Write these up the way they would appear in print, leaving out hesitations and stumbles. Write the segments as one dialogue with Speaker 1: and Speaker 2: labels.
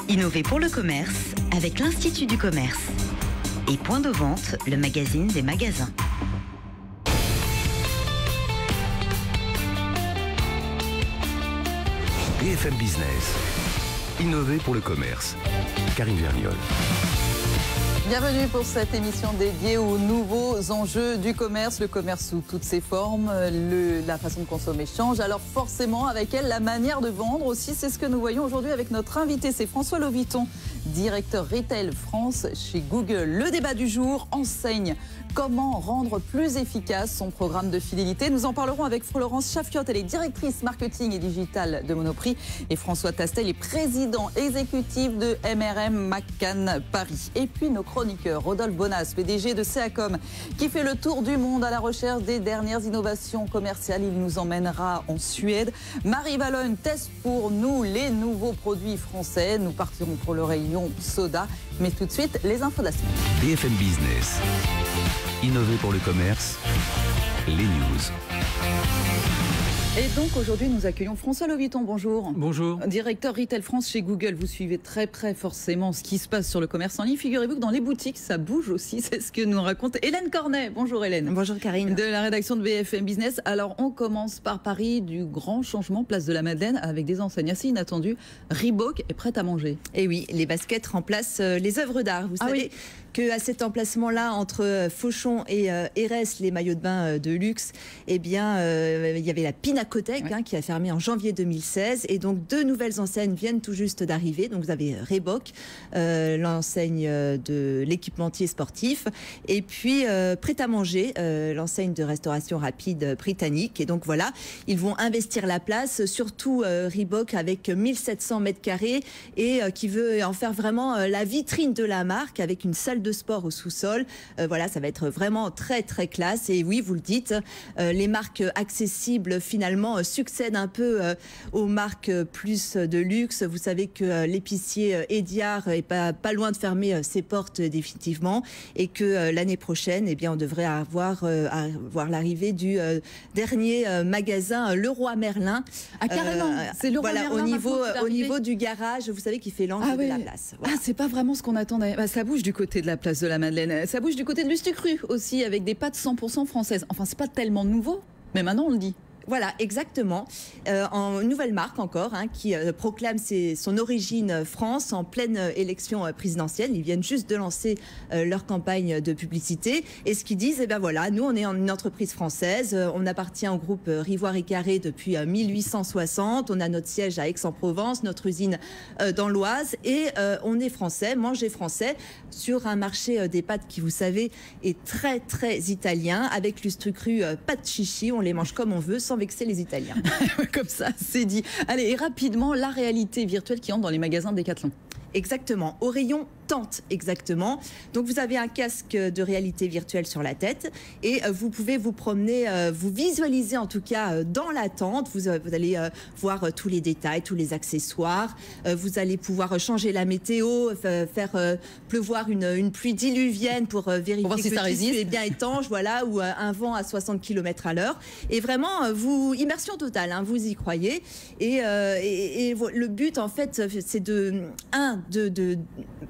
Speaker 1: Innover pour le commerce avec l'Institut du commerce. Et Point de vente, le magazine des magasins.
Speaker 2: BFM Business. Innover pour le commerce. Karine Verniol.
Speaker 3: Bienvenue pour cette émission dédiée aux nouveaux enjeux du commerce, le commerce sous toutes ses formes, la façon de consommer change. Alors forcément, avec elle, la manière de vendre aussi, c'est ce que nous voyons aujourd'hui avec notre invité, c'est François Loviton, directeur Retail France chez Google. Le débat du jour, enseigne. Comment rendre plus efficace son programme de fidélité? Nous en parlerons avec Florence Chaffiot, elle est directrice marketing et digital de Monoprix, et François Tastel est président exécutif de MRM McCann Paris. Et puis nos chroniqueurs, Rodolphe Bonas, PDG de Seacom, qui fait le tour du monde à la recherche des dernières innovations commerciales. Il nous emmènera en Suède. Marie Vallogne teste pour nous les nouveaux produits français. Nous partirons pour le rayon soda. Mais tout de suite, les infos de la semaine.
Speaker 2: BFM Business. Innover pour le commerce. Les news.
Speaker 3: Et donc aujourd'hui nous accueillons François Loviton, bonjour.
Speaker 4: Bonjour.
Speaker 3: Directeur Retail France chez Google, vous suivez très près forcément ce qui se passe sur le commerce en ligne. Figurez-vous que dans les boutiques ça bouge aussi, c'est ce que nous raconte Hélène Cornet. Bonjour Hélène.
Speaker 5: Bonjour Karine.
Speaker 3: De la rédaction de BFM Business. Alors on commence par Paris, du grand changement, place de la Madeleine, avec des enseignes assez inattendues. Reebok est prête à manger.
Speaker 5: Et oui, les baskets remplacent les œuvres d'art. Vous savez qu'à cet emplacement-là, entre Fauchon et Hérès, les maillots de bain de luxe, eh bien, il y avait la Pinacothèque qui a fermé en janvier 2016. Et donc, deux nouvelles enseignes viennent tout juste d'arriver. Donc, vous avez Reebok, l'enseigne de l'équipementier sportif, et puis Prêt-à-manger, l'enseigne de restauration rapide britannique. Et donc, voilà, ils vont investir la place, surtout Reebok avec 1700 mètres carrés et qui veut en faire vraiment la vitrine de la marque avec une salle de sport au sous-sol. Voilà, ça va être vraiment très très classe. Et oui, vous le dites, les marques accessibles finalement succèdent un peu aux marques plus de luxe. Vous savez que l'épicier Ediard est pas loin de fermer ses portes définitivement, et que l'année prochaine, eh bien, on devrait avoir l'arrivée du dernier magasin Leroy Merlin.
Speaker 3: Ah carrément, c'est Leroy
Speaker 5: Merlin. Voilà, au niveau du garage, vous savez, qui fait l'angle de la place. Voilà.
Speaker 3: Ah, c'est pas vraiment ce qu'on attendait. Bah, ça bouge du côté de la place de la Madeleine. Ça bouge du côté de Lustucru aussi, avec des pâtes 100% françaises. Enfin, c'est pas tellement nouveau, mais maintenant on le dit.
Speaker 5: Voilà, exactement. En nouvelle marque encore, qui proclame son origine France en pleine élection présidentielle. Ils viennent juste de lancer leur campagne de publicité. Et ce qu'ils disent, eh ben voilà, nous on est une entreprise française, on appartient au groupe Rivoire et Carré depuis 1860. On a notre siège à Aix-en-Provence, notre usine dans l'Oise, et on est français, manger français, sur un marché des pâtes qui, vous savez, est très très italien, avec Lustucru pâtes chichi, on les mange comme on veut, sans vexer les Italiens.
Speaker 3: Comme ça, c'est dit. Allez, et rapidement, la réalité virtuelle qui entre dans les magasins Decathlon.
Speaker 5: Exactement, au rayon tente, exactement. Donc vous avez un casque de réalité virtuelle sur la tête et vous pouvez vous promener, vous visualiser en tout cas dans la tente. Vous allez voir tous les détails, tous les accessoires. Vous allez pouvoir changer la météo, faire pleuvoir une pluie diluvienne pour vérifier que le tissu est bien étanche, voilà, ou un vent à 60 km à l'heure. Et vraiment, immersion totale, vous y croyez. Et le but, en fait, c'est de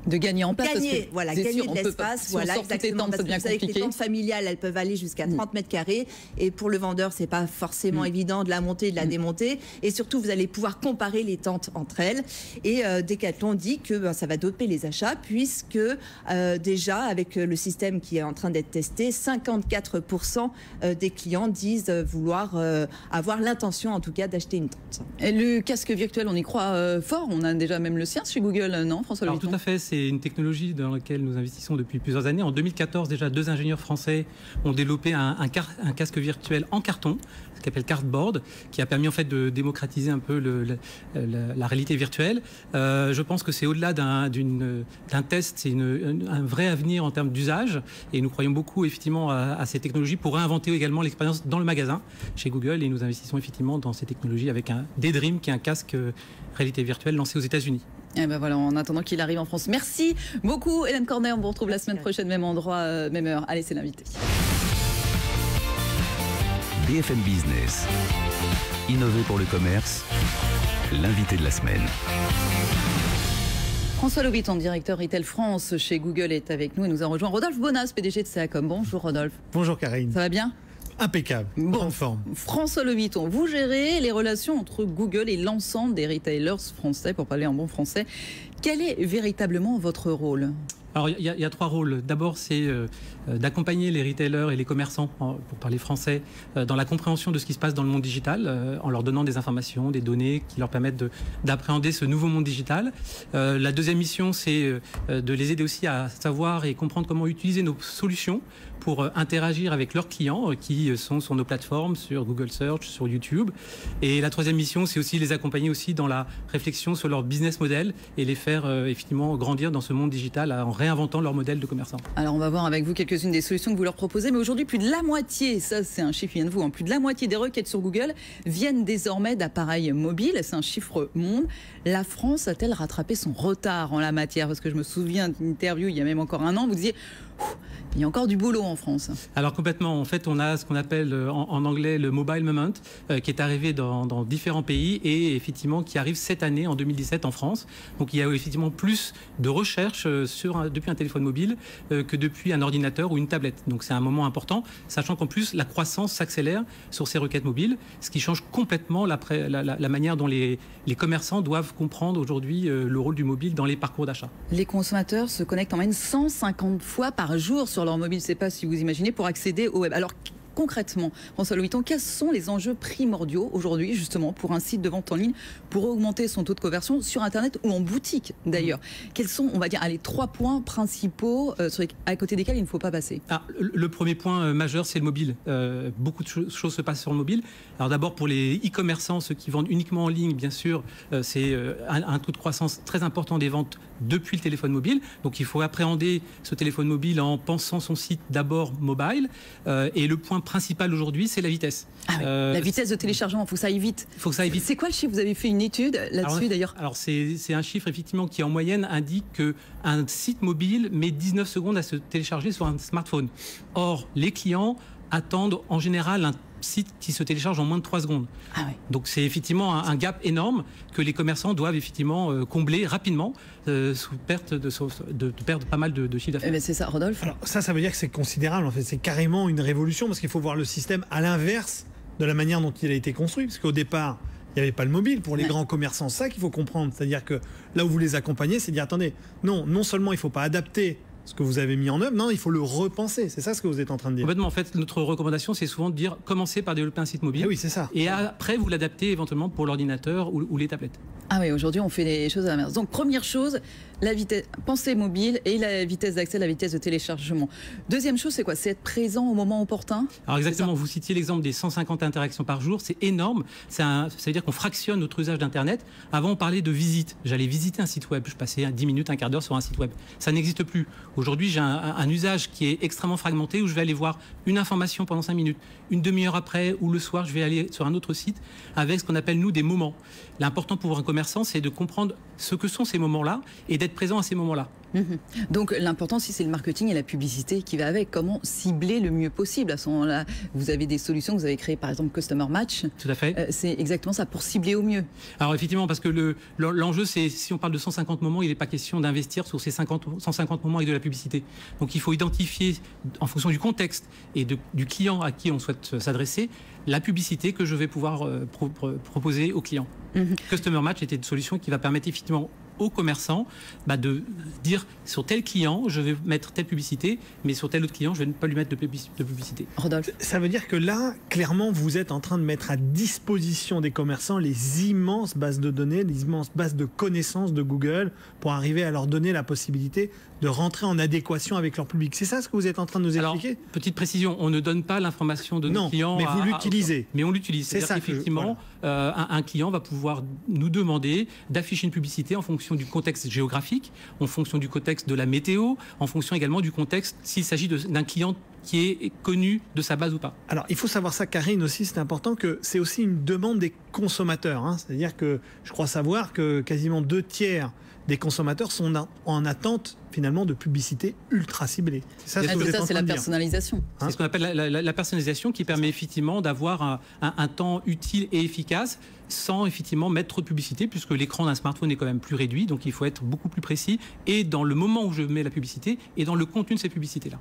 Speaker 3: gagner en place.
Speaker 5: Gagner, voilà, gagner de l'espace. Voilà, exactement. Parce que vous savez que les tentes familiales, elles peuvent aller jusqu'à 30 mètres carrés. Et pour le vendeur, c'est pas forcément évident de la monter et de la démonter. Et surtout, vous allez pouvoir comparer les tentes entre elles. Et Decathlon dit que ça va doper les achats, puisque déjà, avec le système qui est en train d'être testé, 54% des clients disent vouloir avoir l'intention, en tout cas, d'acheter une tente.
Speaker 3: Et le casque virtuel, on y croit fort. On a déjà même le sien chez Google, non, François Loviton?
Speaker 4: Alors tout à fait, c'est une technologie dans laquelle nous investissons depuis plusieurs années. En 2014, déjà, 2 ingénieurs français ont développé un casque virtuel en carton, ce qu'on appelle Cardboard, qui a permis en fait de démocratiser un peu la réalité virtuelle. Je pense que c'est au-delà d'un test, c'est un vrai avenir en termes d'usage, et nous croyons beaucoup effectivement à ces technologies pour réinventer également l'expérience dans le magasin chez Google, et nous investissons effectivement dans ces technologies avec un Daydream, qui est un casque réalité virtuelle lancé aux États-Unis.
Speaker 3: Et ben voilà, en attendant qu'il arrive en France. Merci beaucoup Hélène Cornet, on vous retrouve la semaine prochaine, même endroit, même heure. Allez, c'est l'invité.
Speaker 2: BFM Business. Innover pour le commerce. L'invité de la semaine.
Speaker 3: François Lobiton, directeur Retail France chez Google, est avec nous et nous a rejoint Rodolphe Bonas, PDG de Seacom. Bonjour Rodolphe.
Speaker 6: Bonjour Karine.
Speaker 3: Ça va bien?
Speaker 6: Impeccable, en forme.
Speaker 3: François Lobiton, vous gérez les relations entre Google et l'ensemble des retailers français, pour parler en bon français. Quel est véritablement votre rôle ?
Speaker 4: Alors, il y a 3 rôles. D'abord, c'est d'accompagner les retailers et les commerçants, pour parler français, dans la compréhension de ce qui se passe dans le monde digital, en leur donnant des informations, des données qui leur permettent d'appréhender ce nouveau monde digital. La deuxième mission, c'est de les aider aussi à savoir et comprendre comment utiliser nos solutions pour interagir avec leurs clients qui sont sur nos plateformes, sur Google Search, sur YouTube. Et la troisième mission, c'est aussi les accompagner aussi dans la réflexion sur leur business model et les faire effectivement grandir dans ce monde digital en réinventant leur modèle de commerçant.
Speaker 3: Alors on va voir avec vous quelques-unes des solutions que vous leur proposez, mais aujourd'hui plus de la moitié, ça c'est un chiffre qui vient de vous, plus de la moitié des requêtes sur Google viennent désormais d'appareils mobiles, c'est un chiffre monde. La France a-t-elle rattrapé son retard en la matière? Parce que je me souviens d'une interview il y a même encore un an, vous disiez il y a encore du boulot en France.
Speaker 4: Alors complètement, en fait on a ce qu'on appelle en anglais le mobile moment qui est arrivé dans différents pays et effectivement qui arrive cette année en 2017 en France. Donc il y a effectivement plus de recherches depuis un téléphone mobile que depuis un ordinateur ou une tablette. Donc c'est un moment important, sachant qu'en plus la croissance s'accélère sur ces requêtes mobiles, ce qui change complètement la manière dont les commerçants doivent comprendre aujourd'hui le rôle du mobile dans les parcours d'achat.
Speaker 3: Les consommateurs se connectent en moyenne 150 fois par jour sur leur mobile, je ne sais pas si vous imaginez, pour accéder au web. Alors concrètement, François Lobiton, quels sont les enjeux primordiaux aujourd'hui justement pour un site de vente en ligne pour augmenter son taux de conversion sur Internet ou en boutique d'ailleurs? Quels sont, on va dire, les 3 points principaux à côté desquels il ne faut pas passer?
Speaker 4: Le premier point majeur, c'est le mobile. Beaucoup de choses se passent sur le mobile. Alors d'abord pour les e-commerçants, ceux qui vendent uniquement en ligne, bien sûr, c'est un taux de croissance très important des ventes depuis le téléphone mobile. Donc il faut appréhender ce téléphone mobile en pensant son site d'abord mobile. Et le point principal aujourd'hui, c'est la vitesse.
Speaker 3: La vitesse de téléchargement, il faut que ça aille vite. C'est quoi le chiffre? Vous avez fait une étude là-dessus d'ailleurs?
Speaker 4: Alors c'est un chiffre effectivement qui en moyenne indique qu'un site mobile met 19 secondes à se télécharger sur un smartphone. Or, les clients attendent en général un site qui se télécharge en moins de 3 secondes. Donc c'est effectivement un gap énorme que les commerçants doivent effectivement combler rapidement sous perte de perdre pas mal de chiffre d'affaires.
Speaker 3: C'est ça, Rodolphe.
Speaker 6: Alors ça veut dire que c'est considérable en fait, c'est carrément une révolution parce qu'il faut voir le système à l'inverse de la manière dont il a été construit, parce qu'au départ il n'y avait pas le mobile pour les grands commerçants, ça qu'il faut comprendre, c'est-à-dire que là où vous les accompagnez, c'est de dire attendez, non seulement il ne faut pas adapter ce que vous avez mis en œuvre, non, il faut le repenser. C'est ça ce que vous êtes en train de dire.
Speaker 4: Complètement. En fait, notre recommandation, c'est souvent de dire commencez par développer un site mobile.
Speaker 6: Oui, c'est ça.
Speaker 4: Et après, vous l'adaptez éventuellement pour l'ordinateur ou les tablettes.
Speaker 3: Oui, aujourd'hui, on fait les choses à l'inverse. Donc, première chose, la vitesse, pensée mobile et la vitesse d'accès, la vitesse de téléchargement. Deuxième chose, c'est quoi? C'est être présent au moment opportun?
Speaker 4: Alors exactement, vous citiez l'exemple des 150 interactions par jour, c'est énorme. Ça veut dire qu'on fractionne notre usage d'Internet. Avant, on parlait de visite. J'allais visiter un site web, je passais 10 minutes, un quart d'heure sur un site web. Ça n'existe plus. Aujourd'hui, j'ai un usage qui est extrêmement fragmenté où je vais aller voir une information pendant 5 minutes. Une demi-heure après ou le soir, je vais aller sur un autre site avec ce qu'on appelle, nous, des moments. L'important pour un commerçant, c'est de comprendre ce que sont ces moments-là et d'être présent à ces moments-là.
Speaker 3: Donc l'important, si c'est le marketing et la publicité qui va avec, comment cibler le mieux possible à ce moment-là? Vous avez des solutions que vous avez créées, par exemple Customer Match.
Speaker 4: Tout à fait.
Speaker 3: C'est exactement ça, pour cibler au mieux.
Speaker 4: Alors effectivement, parce que l'enjeu, c'est si on parle de 150 moments, il n'est pas question d'investir sur ces 150 moments avec de la publicité. Donc il faut identifier, en fonction du contexte et du client à qui on souhaite s'adresser, la publicité que je vais pouvoir proposer au client. Customer Match était une solution qui va permettre effectivement aux commerçants de dire sur tel client je vais mettre telle publicité, mais sur tel autre client je vais ne pas lui mettre de publicité.
Speaker 3: Rodolphe.
Speaker 6: Ça veut dire que là, clairement, vous êtes en train de mettre à disposition des commerçants les immenses bases de données, les immenses bases de connaissances de Google pour arriver à leur donner la possibilité de rentrer en adéquation avec leur public. C'est ça ce que vous êtes en train de nous expliquer?
Speaker 4: Alors, petite précision, on ne donne pas l'information de nos clients.
Speaker 6: Mais vous l'utilisez.
Speaker 4: Mais on l'utilise. C'est-à-dire qu'effectivement, un client va pouvoir nous demander d'afficher une publicité en fonction du contexte géographique, en fonction du contexte de la météo, en fonction également du contexte s'il s'agit d'un client qui est connu de sa base ou pas.
Speaker 6: Alors, il faut savoir ça, Karine, aussi, c'est important, que c'est aussi une demande des consommateurs. C'est-à-dire que je crois savoir que quasiment 2 tiers des consommateurs sont en attente finalement de publicité ultra ciblée.
Speaker 3: C'est la personnalisation.
Speaker 4: C'est ce qu'on appelle la personnalisation qui permet effectivement d'avoir un temps utile et efficace sans effectivement mettre trop de publicité, puisque l'écran d'un smartphone est quand même plus réduit, donc il faut être beaucoup plus précis, et dans le moment où je mets la publicité, et dans le contenu de cette publicité-là.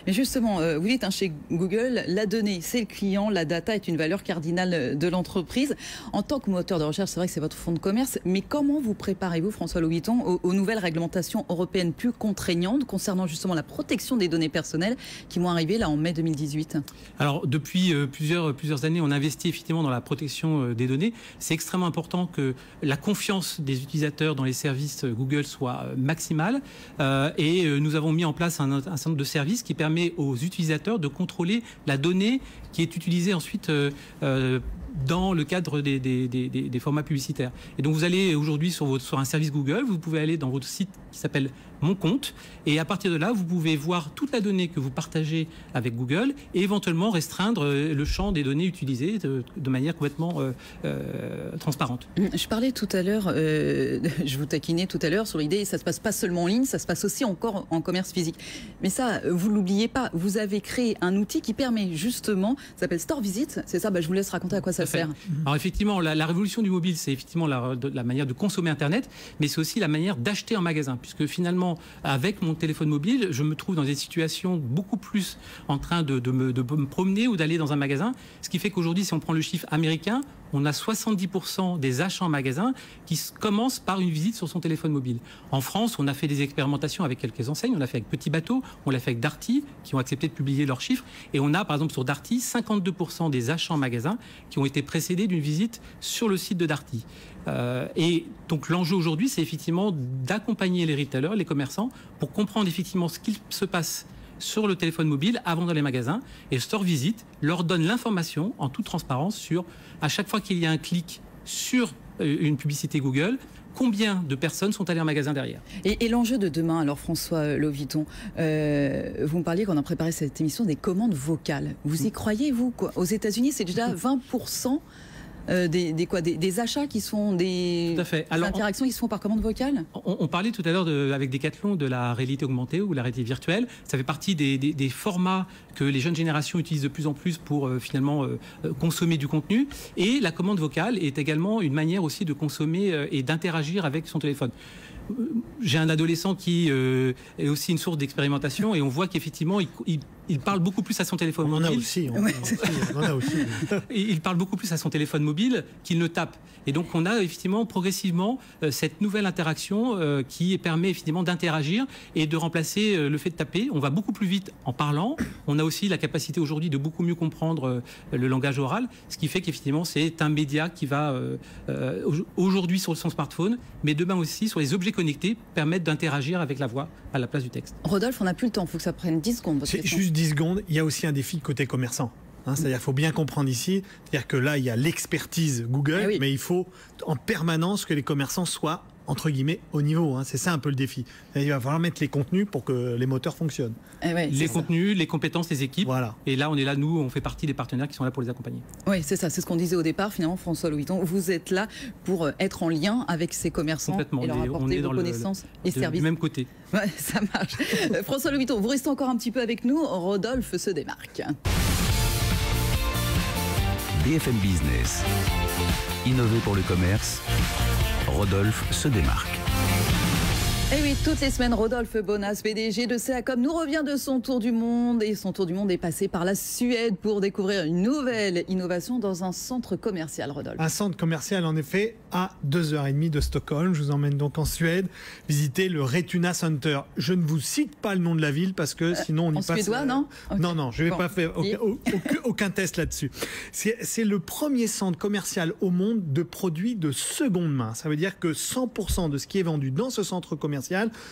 Speaker 3: Mais justement, vous dites, chez Google, la donnée, c'est le client, la data est une valeur cardinale de l'entreprise. En tant que moteur de recherche, c'est vrai que c'est votre fonds de commerce, mais comment vous préparez-vous, François Loviton, aux nouvelles réglementations européennes plus contraignantes concernant justement la protection des données personnelles qui vont arriver là en mai 2018 ?
Speaker 4: Alors, depuis plusieurs années, on investit effectivement dans la protection des données. C'est extrêmement important que la confiance des utilisateurs dans les services Google soit maximale. Et nous avons mis en place un certain nombre de services qui permet aux utilisateurs de contrôler la donnée qui est utilisée ensuite dans le cadre des formats publicitaires. Et donc vous allez aujourd'hui sur un service Google, vous pouvez aller dans votre site qui s'appelle Mon compte, et à partir de là, vous pouvez voir toute la donnée que vous partagez avec Google et éventuellement restreindre le champ des données utilisées de manière complètement transparente.
Speaker 3: Je parlais tout à l'heure, je vous taquinais tout à l'heure sur l'idée, ça se passe pas seulement en ligne, ça se passe aussi encore en commerce physique. Mais ça, vous l'oubliez pas, vous avez créé un outil qui permet justement, ça s'appelle Store Visit, c'est ça, je vous laisse raconter à quoi ça sert.
Speaker 4: Alors effectivement, la révolution du mobile, c'est effectivement la manière de consommer Internet, mais c'est aussi la manière d'acheter en magasin, puisque finalement, avec mon téléphone mobile, je me trouve dans des situations beaucoup plus en train de me promener ou d'aller dans un magasin, ce qui fait qu'aujourd'hui, si on prend le chiffre américain, on a 70% des achats en magasin qui commencent par une visite sur son téléphone mobile. En France, on a fait des expérimentations avec quelques enseignes. On l'a fait avec Petit Bateau, on l'a fait avec Darty, qui ont accepté de publier leurs chiffres. Et on a, par exemple, sur Darty, 52% des achats en magasin qui ont été précédés d'une visite sur le site de Darty. Et donc l'enjeu aujourd'hui, c'est effectivement d'accompagner les retailers, les commerçants, pour comprendre effectivement ce qu'il se passe sur le téléphone mobile avant dans les magasins, et Store Visit leur donne l'information en toute transparence sur, à chaque fois qu'il y a un clic sur une publicité Google, combien de personnes sont allées en magasin derrière.
Speaker 3: Et l'enjeu de demain, alors François Loviton, vous me parliez quand on a préparé cette émission des commandes vocales. Vous y croyez, vous, quoi ? Aux États-Unis, c'est déjà 20% des achats qui sont des interactions qui se font par commande vocale.
Speaker 4: On parlait tout à l'heure avec Decathlon de la réalité augmentée ou la réalité virtuelle. Ça fait partie des formats que les jeunes générations utilisent de plus en plus pour finalement consommer du contenu. Et la commande vocale est également une manière aussi de consommer et d'interagir avec son téléphone. J'ai un adolescent qui est aussi une source d'expérimentation, et on voit qu'effectivement il parle beaucoup plus à son téléphone mobile.
Speaker 6: On en a aussi.
Speaker 4: Il parle beaucoup plus à son téléphone mobile qu'il ne tape. Et donc on a effectivement progressivement cette nouvelle interaction qui permet effectivement d'interagir et de remplacer le fait de taper. On va beaucoup plus vite en parlant. On a aussi la capacité aujourd'hui de beaucoup mieux comprendre le langage oral, ce qui fait qu'effectivement c'est un média qui va aujourd'hui sur son smartphone, mais demain aussi sur les objets connectés, permettre d'interagir avec la voix à la place du texte.
Speaker 3: Rodolphe, on n'a plus le temps, il faut que ça prenne 10 secondes.
Speaker 6: C'est juste 10 secondes. Il y a aussi un défi côté commerçant. C'est-à-dire qu'il faut bien comprendre ici, c'est-à-dire que là, il y a l'expertise Google, mais il faut en permanence que les commerçants soient, entre guillemets, au niveau. C'est ça un peu le défi. Il va falloir mettre les contenus pour que les moteurs fonctionnent.
Speaker 4: Les contenus, les compétences, les équipes.
Speaker 6: Voilà.
Speaker 4: Et là, nous, on fait partie des partenaires qui sont là pour les accompagner.
Speaker 3: Oui, c'est ça. C'est ce qu'on disait au départ. Finalement, François Loviton, vous êtes là pour être en lien avec ces commerçants et leur apporter vos connaissances et services.
Speaker 4: Du même côté.
Speaker 3: Ouais, ça marche. François Loviton, vous restez encore un petit peu avec nous. Rodolphe se démarque.
Speaker 2: BFM Business. Innover pour le commerce. Rodolphe se démarque.
Speaker 3: Et oui, toutes les semaines, Rodolphe Bonas, PDG de CACOM, nous revient de son tour du monde. Et son tour du monde est passé par la Suède pour découvrir une nouvelle innovation dans un centre commercial, Rodolphe.
Speaker 6: Un centre commercial, en effet, à 2h30 de Stockholm. Je vous emmène donc en Suède visiter le Retuna Center. Je ne vous cite pas le nom de la ville parce que sinon on y passe...
Speaker 3: En suédois, non okay.
Speaker 6: Non, je ne vais pas faire aucun test là-dessus. C'est le premier centre commercial au monde de produits de seconde main. Ça veut dire que 100% de ce qui est vendu dans ce centre commercial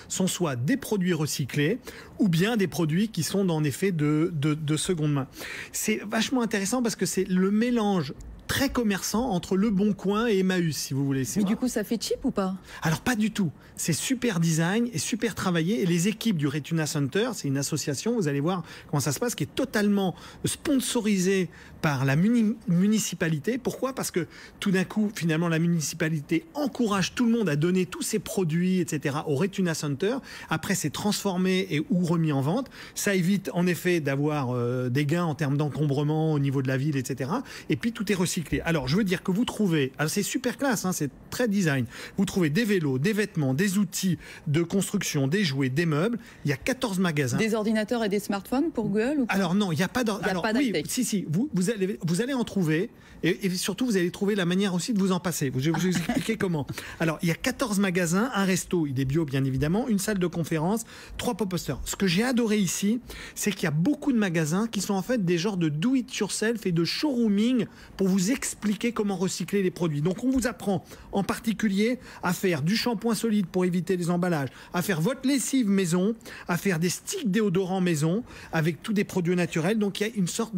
Speaker 6: sont soit des produits recyclés ou bien des produits qui sont en effet de seconde main. C'est vachement intéressant parce que c'est le mélange très commerçant entre Le Bon Coin et Emmaüs, si vous voulez.
Speaker 3: Mais du coup, ça fait cheap ou pas?
Speaker 6: Alors pas du tout. C'est super design et super travaillé. Et les équipes du Retuna Center, c'est une association, vous allez voir comment ça se passe, qui est totalement sponsorisée par la municipalité. Pourquoi? Parce que tout d'un coup, finalement, la municipalité encourage tout le monde à donner tous ses produits, etc. au Retuna Center. Après, c'est transformé et ou remis en vente. Ça évite en effet d'avoir des gains en termes d'encombrement au niveau de la ville, etc. Et puis tout est recyclé. Alors je veux dire que vous trouvez, alors c'est super classe, hein, c'est très design. Vous trouvez des vélos, des vêtements, des outils de construction, des jouets, des meubles. Il y a 14 magasins.
Speaker 3: Des ordinateurs et des smartphones pour Google ou pas?
Speaker 6: Alors non, il n'y a pas d'ordinateur. Alors oui, si, vous allez en trouver. Et surtout, vous allez trouver la manière aussi de vous en passer. Je vais vous expliquer comment. Alors, il y a 14 magasins, un resto, il est bio bien évidemment, une salle de conférence, 3 pop-posters. Ce que j'ai adoré ici, c'est qu'il y a beaucoup de magasins qui sont en fait des genres de do-it-yourself et de showrooming pour vous expliquer comment recycler les produits. Donc, on vous apprend en particulier à faire du shampoing solide pour éviter les emballages, à faire votre lessive maison, à faire des sticks déodorants maison avec tous des produits naturels. Donc, il y a une sorte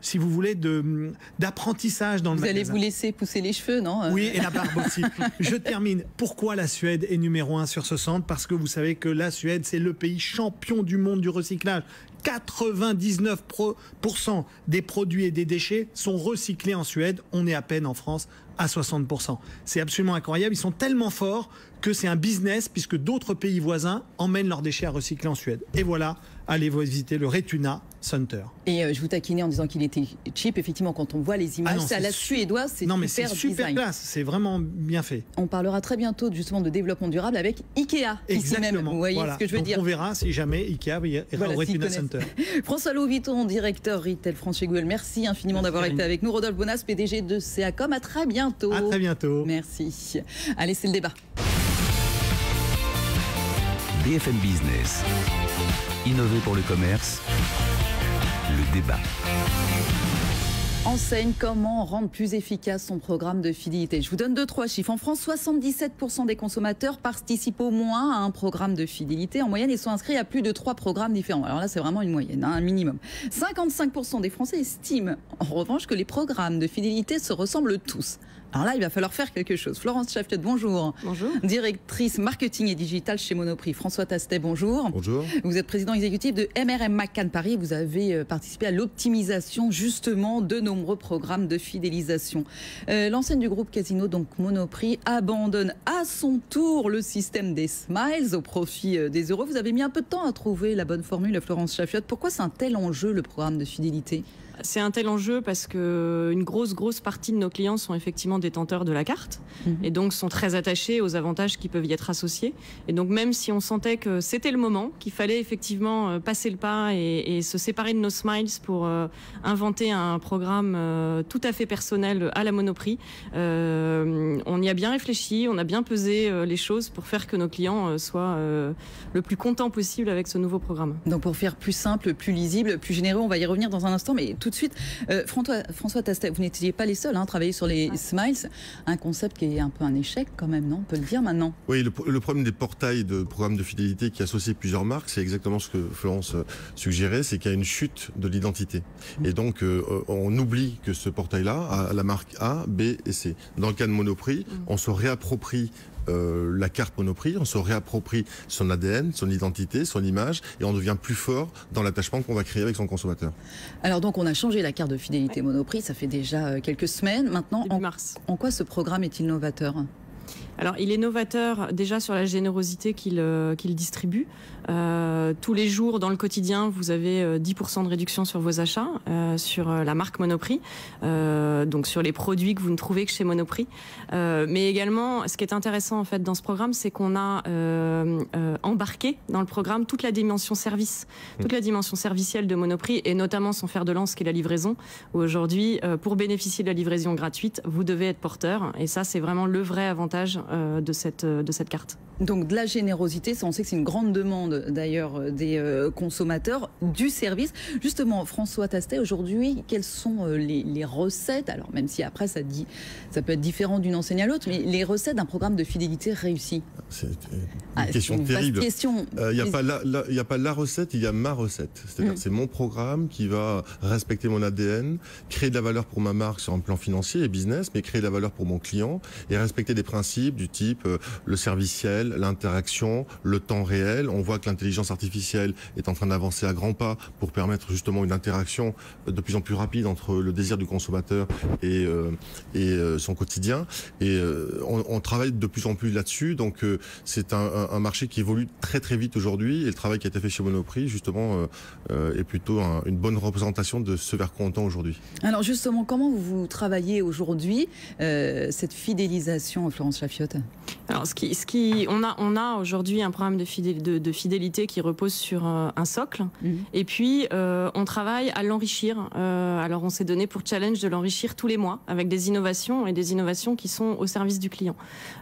Speaker 6: si vous voulez, d'apprentissage dans le magasin.
Speaker 3: Vous allez vous laisser pousser les cheveux, non?
Speaker 6: Oui, et la barbe aussi. Je termine. Pourquoi la Suède est numéro 1 sur ce centre? Parce que vous savez que la Suède, c'est le pays champion du monde du recyclage. 99% des produits et des déchets sont recyclés en Suède. On est à peine en France à 60%. C'est absolument incroyable. Ils sont tellement forts que c'est un business puisque d'autres pays voisins emmènent leurs déchets à recycler en Suède. Et voilà, allez visiter le Retuna Center.
Speaker 3: Et je vous taquinais en disant qu'il était cheap. Effectivement, quand on voit les images, c'est à la suédoise, c'est super design. Non, mais c'est super classe,
Speaker 6: c'est vraiment bien fait.
Speaker 3: On parlera très bientôt justement de développement durable avec Ikea.
Speaker 6: Exactement.
Speaker 3: Ici même. Vous voyez ce que je veux dire.
Speaker 6: On verra si jamais Ikea ira au Retuna Center.
Speaker 3: François Louviton, directeur Retail France chez Google. Merci infiniment d'avoir été avec nous. Rodolphe Bonas, PDG de CACOM. À très bientôt.
Speaker 6: À très bientôt.
Speaker 3: Merci. Allez, c'est le débat.
Speaker 2: BFM Business. Innover pour le commerce. Le débat.
Speaker 3: Enseigne, comment rendre plus efficace son programme de fidélité? Je vous donne 2-3 chiffres. En France, 77% des consommateurs participent au moins à un programme de fidélité. En moyenne, ils sont inscrits à plus de 3 programmes différents. Alors là, c'est vraiment une moyenne, un minimum. 55% des Français estiment, en revanche, que les programmes de fidélité se ressemblent tous. Alors là, il va falloir faire quelque chose. Florence Chaffiot, bonjour.
Speaker 7: Bonjour.
Speaker 3: Directrice marketing et digital chez Monoprix. François Tastet, bonjour.
Speaker 8: Bonjour.
Speaker 3: Vous êtes président exécutif de MRM McCann Paris. Vous avez participé à l'optimisation justement de nombreux programmes de fidélisation. L'enseigne du groupe Casino, donc Monoprix, abandonne à son tour le système des smiles au profit des euros. Vous avez mis un peu de temps à trouver la bonne formule, Florence Chaffiot. Pourquoi c'est un tel enjeu, le programme de fidélité ?
Speaker 7: C'est un tel enjeu parce qu'une grosse partie de nos clients sont effectivement détenteurs de la carte et donc sont très attachés aux avantages qui peuvent y être associés. Et donc même si on sentait que c'était le moment, qu'il fallait effectivement passer le pas et se séparer de nos smiles pour inventer un programme tout à fait personnel à la Monoprix, on y a bien réfléchi, on a bien pesé les choses pour faire que nos clients soient le plus contents possible avec ce nouveau programme.
Speaker 3: Donc pour faire plus simple, plus lisible, plus généreux, on va y revenir dans un instant, mais tout de suite, François Tastet, vous n'étiez pas les seuls à travailler sur les smiles, un concept qui est un peu un échec quand même, non? On peut le dire maintenant.
Speaker 8: Oui, le problème des portails de programmes de fidélité qui associent plusieurs marques, c'est exactement ce que Florence suggérait, c'est qu'il y a une chute de l'identité. Et donc, on oublie que ce portail-là a la marque A, B et C. Dans le cas de Monoprix, on se réapproprie la carte Monoprix, on se réapproprie son ADN, son identité, son image, et on devient plus fort dans l'attachement qu'on va créer avec son consommateur.
Speaker 3: Alors donc on a changé la carte de fidélité Monoprix, ça fait déjà quelques semaines. Maintenant, en quoi ce programme est-il novateur ?
Speaker 7: Alors, il est novateur déjà sur la générosité qu'il distribue. Tous les jours, dans le quotidien, vous avez 10% de réduction sur vos achats, sur la marque Monoprix, donc sur les produits que vous ne trouvez que chez Monoprix. Mais également, ce qui est intéressant en fait dans ce programme, c'est qu'on a embarqué dans le programme toute la dimension service, toute la dimension servicielle de Monoprix, et notamment son fer de lance qui est la livraison, où aujourd'hui, pour bénéficier de la livraison gratuite, vous devez être porteur. Et ça, c'est vraiment le vrai avantage avantages de cette carte.
Speaker 3: Donc de la générosité, ça on sait que c'est une grande demande d'ailleurs des consommateurs du service. Justement, François Tastet, aujourd'hui, quelles sont les recettes, alors même si après ça peut être différent d'une enseigne à l'autre, mais les recettes d'un programme de fidélité réussi?
Speaker 8: C'est une question terrible. Il n'y a pas la recette, il y a ma recette. C'est-à-dire c'est mon programme qui va respecter mon ADN, créer de la valeur pour ma marque sur un plan financier et business, mais créer de la valeur pour mon client et respecter des principes du type le serviciel, l'interaction, le temps réel. On voit que l'intelligence artificielle est en train d'avancer à grands pas pour permettre justement une interaction de plus en plus rapide entre le désir du consommateur et son quotidien. Et on travaille de plus en plus là-dessus. Donc c'est un marché qui évolue très très vite aujourd'hui. Et le travail qui a été fait chez Monoprix, justement, est plutôt une bonne représentation de ce vers quoi on tend aujourd'hui.
Speaker 3: Alors justement, comment vous travaillez aujourd'hui cette fidélisation, Florence Chafiotte?
Speaker 7: Alors, on a aujourd'hui un programme de fidélité qui repose sur un socle. Et puis, on travaille à l'enrichir. Alors, on s'est donné pour challenge de l'enrichir tous les mois avec des innovations et des innovations qui sont au service du client.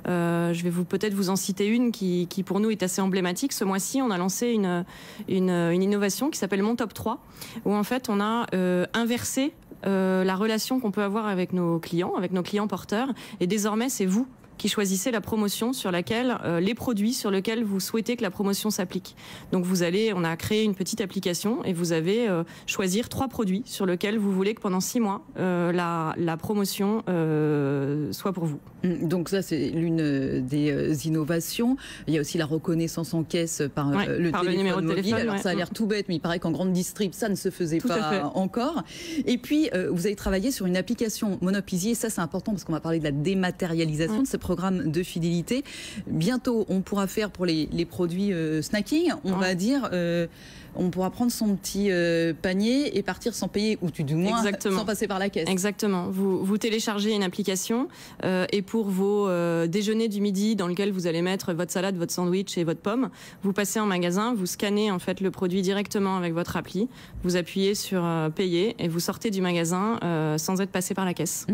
Speaker 7: Je vais peut-être vous en citer une qui, pour nous, est assez emblématique. Ce mois-ci, on a lancé une innovation qui s'appelle Mon Top 3, où en fait, on a inversé la relation qu'on peut avoir avec nos clients porteurs. Et désormais, c'est vous qui choisissez la promotion sur laquelle, les produits sur lesquels vous souhaitez que la promotion s'applique. Donc on a créé une petite application et vous avez choisir 3 produits sur lesquels vous voulez que pendant 6 mois, la promotion soit pour vous.
Speaker 3: Donc ça, c'est l'une des innovations. Il y a aussi la reconnaissance en caisse par le numéro de téléphone. Alors ça a l'air tout bête, mais il paraît qu'en grande distrib, ça ne se faisait pas encore. Et puis, vous avez travaillé sur une application Monoprix, et ça c'est important parce qu'on va parler de la dématérialisation de ce programme de fidélité. Bientôt, on pourra faire pour les produits snacking, on va dire... on pourra prendre son petit panier et partir sans payer, ou du moins sans passer par la caisse.
Speaker 7: Exactement. Vous téléchargez une application et pour vos déjeuners du midi dans lequel vous allez mettre votre salade, votre sandwich et votre pomme, vous passez en magasin, vous scannez en fait le produit directement avec votre appli, vous appuyez sur payer et vous sortez du magasin sans être passé par la caisse.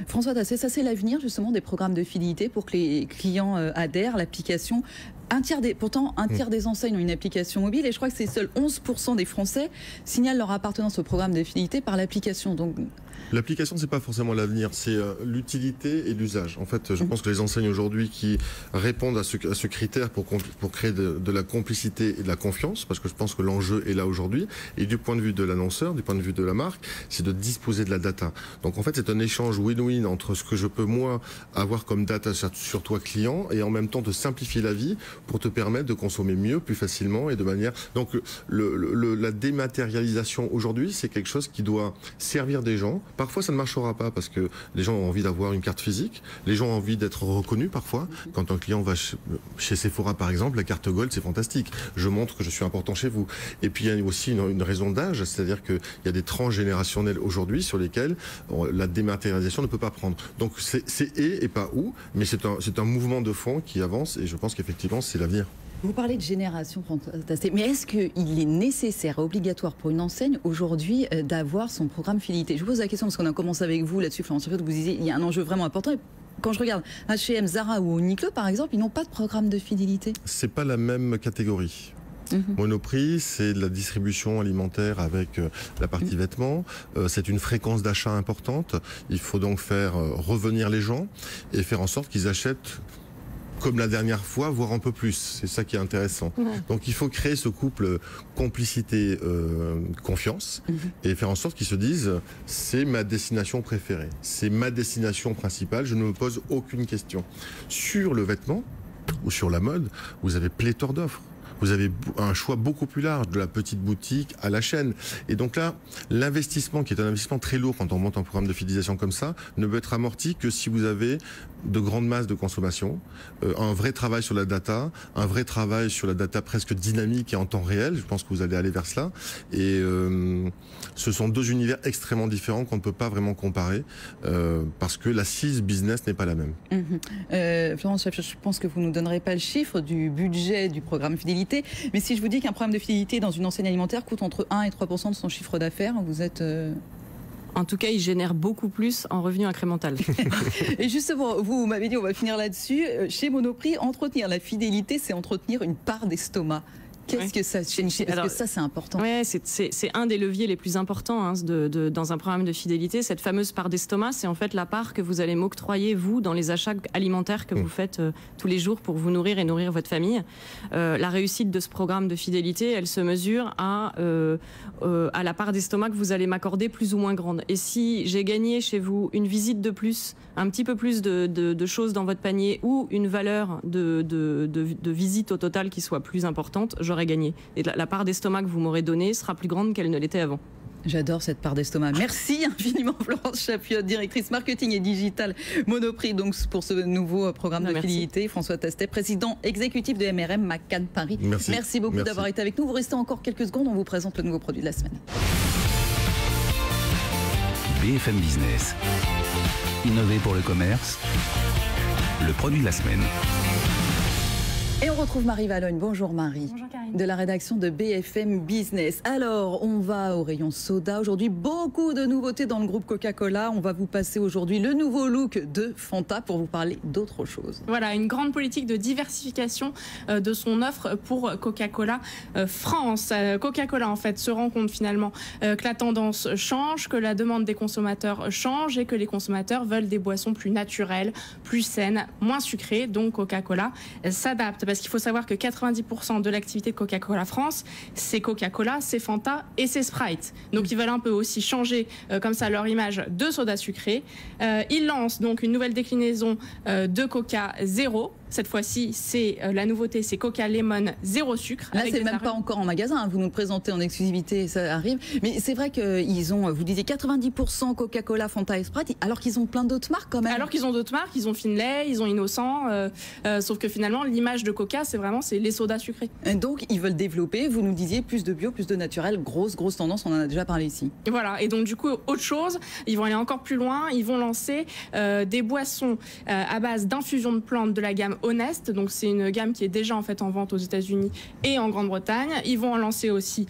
Speaker 3: François Tastet, ça c'est l'avenir justement des programmes de fidélité pour que les clients adhèrent, l'application. Pourtant, un tiers des enseignes ont une application mobile et je crois que c'est seuls 11% des Français signalent leur appartenance au programme de fidélité par l'application. Donc...
Speaker 8: L'application, c'est pas forcément l'avenir, c'est l'utilité et l'usage. En fait, je pense que les enseignes aujourd'hui qui répondent à ce critère pour créer de la complicité et de la confiance, parce que je pense que l'enjeu est là aujourd'hui, et du point de vue de l'annonceur, du point de vue de la marque, c'est de disposer de la data. Donc en fait, c'est un échange win-win entre ce que je peux moi avoir comme data sur toi client et en même temps te simplifier la vie pour te permettre de consommer mieux, plus facilement et de manière... Donc la dématérialisation aujourd'hui, c'est quelque chose qui doit servir des gens. Parfois, ça ne marchera pas parce que les gens ont envie d'avoir une carte physique. Les gens ont envie d'être reconnus parfois. Quand un client va chez Sephora, par exemple, la carte Gold, c'est fantastique. Je montre que je suis important chez vous. Et puis, il y a aussi une raison d'âge, c'est-à-dire qu'il y a des tranches générationnelles aujourd'hui sur lesquelles la dématérialisation ne peut pas prendre. Donc, c'est et pas ou, mais c'est un mouvement de fond qui avance et je pense qu'effectivement, c'est l'avenir.
Speaker 3: Vous parlez de génération, mais est-ce qu'il est nécessaire, obligatoire pour une enseigne aujourd'hui d'avoir son programme fidélité? Je vous pose la question parce qu'on a commencé avec vous là-dessus, Florence, vous disiez il y a un enjeu vraiment important. Et quand je regarde H&M, Zara ou Uniqlo, par exemple, ils n'ont pas de programme de fidélité.
Speaker 8: C'est pas la même catégorie. Monoprix, c'est de la distribution alimentaire avec la partie vêtements. C'est une fréquence d'achat importante. Il faut donc faire revenir les gens et faire en sorte qu'ils achètent comme la dernière fois, voire un peu plus. C'est ça qui est intéressant. Donc il faut créer ce couple complicité-confiance et faire en sorte qu'ils se disent c'est ma destination préférée, c'est ma destination principale, je ne me pose aucune question. Sur le vêtement ou sur la mode, vous avez pléthore d'offres. Vous avez un choix beaucoup plus large, de la petite boutique à la chaîne. Et donc là, l'investissement, qui est un investissement très lourd quand on monte un programme de fidélisation comme ça, ne peut être amorti que si vous avez de grandes masses de consommation, un vrai travail sur la data, un vrai travail sur la data presque dynamique et en temps réel. Je pense que vous allez aller vers cela. Et ce sont deux univers extrêmement différents qu'on ne peut pas vraiment comparer parce que l'assise business n'est pas la même.
Speaker 3: Florence, je pense que vous ne nous donnerez pas le chiffre du budget du programme fidélité. Mais si je vous dis qu'un programme de fidélité dans une enseigne alimentaire coûte entre 1 et 3% de son chiffre d'affaires, vous êtes...
Speaker 7: En tout cas, ils génèrent beaucoup plus en revenu incrémental.
Speaker 3: Et justement, vous m'avez dit, on va finir là-dessus. Chez Monoprix, entretenir la fidélité, c'est entretenir une part d'estomac. Qu'est-ce que ça signifie? Parce que ça, c'est important.
Speaker 7: Oui, c'est un des leviers les plus importants hein, dans un programme de fidélité. Cette fameuse part d'estomac, c'est en fait la part que vous allez m'octroyer, vous, dans les achats alimentaires que vous faites tous les jours pour vous nourrir et nourrir votre famille. La réussite de ce programme de fidélité, elle se mesure à la part d'estomac que vous allez m'accorder plus ou moins grande. Et si j'ai gagné chez vous une visite de plus, un petit peu plus de choses dans votre panier ou une valeur de visite au total qui soit plus importante, j'aurais gagné. Et la part d'estomac que vous m'aurez donnée sera plus grande qu'elle ne l'était avant.
Speaker 3: J'adore cette part d'estomac. Merci infiniment Florence Chapiot, directrice marketing et digital Monoprix, donc pour ce nouveau programme de fidélité. François Tastet, président exécutif de MRM McCann Paris. Merci beaucoup d'avoir été avec nous. Vous restez encore quelques secondes, on vous présente le nouveau produit de la semaine.
Speaker 2: BFM Business. Innover pour le commerce. Le produit de la semaine.
Speaker 3: Et on retrouve Marie Vallogne. Bonjour Marie.
Speaker 9: Bonjour Karine.
Speaker 3: De la rédaction de BFM Business. Alors, on va au rayon soda. Aujourd'hui, beaucoup de nouveautés dans le groupe Coca-Cola. On va vous passer aujourd'hui le nouveau look de Fanta pour vous parler d'autre chose.
Speaker 9: Voilà, une grande politique de diversification de son offre pour Coca-Cola France. Coca-Cola, en fait, se rend compte finalement que la tendance change, que la demande des consommateurs change et que les consommateurs veulent des boissons plus naturelles, plus saines, moins sucrées. Donc, Coca-Cola s'adapte. Parce qu'il faut savoir que 90% de l'activité de Coca-Cola France, c'est Coca-Cola, c'est Fanta et c'est Sprite. Donc ils veulent un peu aussi changer comme ça leur image de soda sucré. Ils lancent donc une nouvelle déclinaison de Coca Zéro. Cette fois-ci, c'est la nouveauté, c'est Coca Lemon zéro sucre.
Speaker 3: Là, c'est même pas encore en magasin. Hein. Vous nous le présentez en exclusivité, ça arrive. Mais c'est vrai qu'ils ont, vous disiez 90% Coca-Cola, Fanta et Sprite, alors qu'ils ont plein d'autres marques quand même.
Speaker 9: Alors qu'ils ont d'autres marques, ils ont Finlay, ils ont Innocent. Sauf que finalement, l'image de Coca, c'est les sodas sucrés.
Speaker 3: Et donc, ils veulent développer, vous nous disiez, plus de bio, plus de naturel. Grosse tendance, on en a déjà parlé ici.
Speaker 9: Et voilà. Et donc, du coup, autre chose, ils vont aller encore plus loin. Ils vont lancer des boissons à base d'infusion de plantes de la gamme Honest. Donc, c'est une gamme qui est déjà en fait en vente aux États-Unis et en Grande-Bretagne. Ils vont en lancer aussi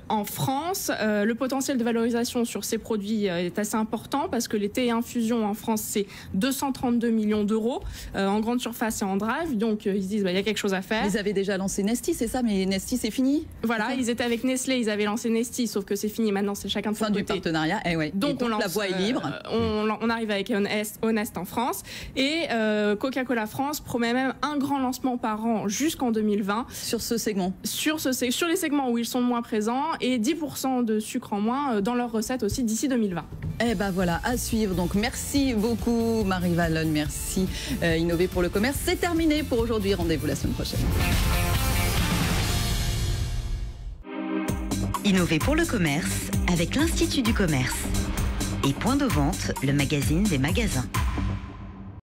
Speaker 9: en France. Le potentiel de valorisation sur ces produits est assez important parce que les thés et infusions en France, c'est 232 millions d'euros en grande surface et en drive. Donc, ils se disent, il y a quelque chose à faire.
Speaker 3: Ils avaient déjà lancé Nesty, c'est ça, mais Nesty, c'est fini.
Speaker 9: Voilà, ils étaient avec Nestlé, ils avaient lancé Nesty, sauf que c'est fini. Maintenant, c'est chacun de son côté.
Speaker 3: Fin du partenariat. Donc on lance, la voie est libre.
Speaker 9: On arrive avec Honest en France et Coca-Cola France promet même un grand lancement par an jusqu'en 2020
Speaker 3: sur ce segment.
Speaker 9: Sur les segments où ils sont moins présents et 10% de sucre en moins dans leurs recettes aussi d'ici 2020.
Speaker 3: Eh ben voilà, à suivre. Donc merci beaucoup Marie Vallogne, merci. Innover pour le commerce, c'est terminé pour aujourd'hui. Rendez-vous la semaine prochaine.
Speaker 1: Innover pour le commerce avec l'Institut du commerce. Et Point de vente, le magazine des magasins.